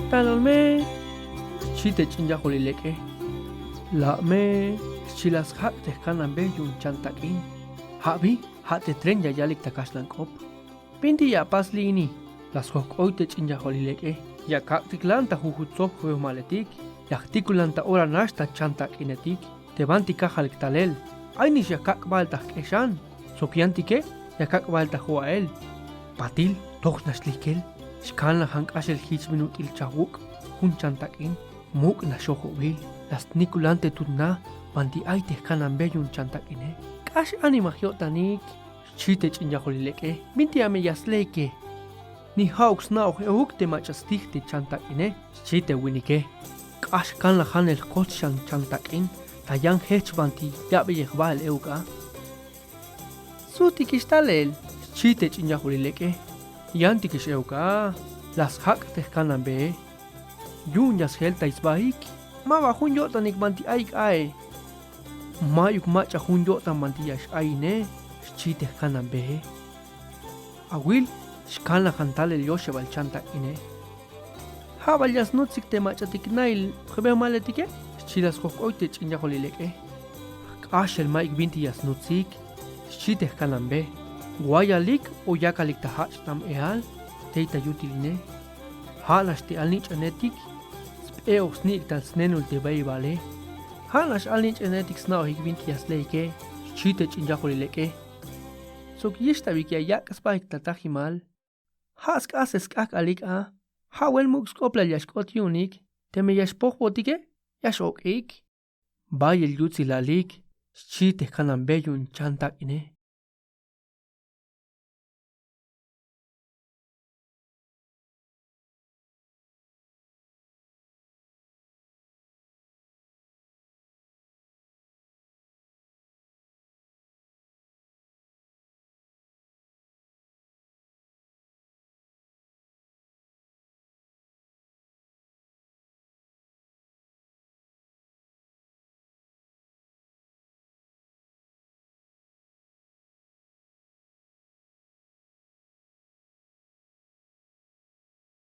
Talolme, chite chinjahulileke. Lame, chilas hak te kanan beyun chantakin. Habi, hate tren ya yalik takashlan kop. Pinti ya paslini, las hok oite chinjahulileke. Ya kaktiklanta jujutzop maletik. Yaktikulanta ora nashta chantakinetik. Tebanti kahalik talel. Aynish ya kakbalta keshan. Sopiantike, ya kakbalta huael. Patil, tohnashlikel. Shkan la hank ashel hich minut il chawuk. Hun chantakin. Muk na shohobil. Las nikulante tutna. Banti aite kanan beyun chantakine. Kash anima hiotanik. Chite chinjahulileke. Binti ame yasleike. Ni hawks na euk te machastikte chantakine. Chite winike. Kash kan la hanel kotshan chantakin. Tayan hech banti yabe yekhbal euka. Suti kistalel. Chite chinjahulileke. Yanti kish euka. Las hak te kanan be. Yun yas helta isbaik. Maba hun yotanik banti aik ae. Mayuk macha hun yotan banti yash aine. Chite kanan be. Awil. Shkan la cantale el yoshe bal chanta ine. Habal yas nutsik te machatik nail. Khebe maletike. Chilas hok oite chinjahulileke. Kash el maik binti yas nutsik. Chite kanan be. Guayalik o yakalik tahach tam eal. Teita yutiline. Halas te alnich anetik. Speo snik tal snenul te bay vale. Halas alnich anetik snao hik binti yas leike. Chite chinjahulileke. Sok yishtabik ya yak spaik tatahimal. Hask ases kak alik a. Hawel mux kopla yashkot yunik. Teme yashpoch botike. Yashok ik. Bay el yutzi lalik. Chite kanan beyun chantak ine.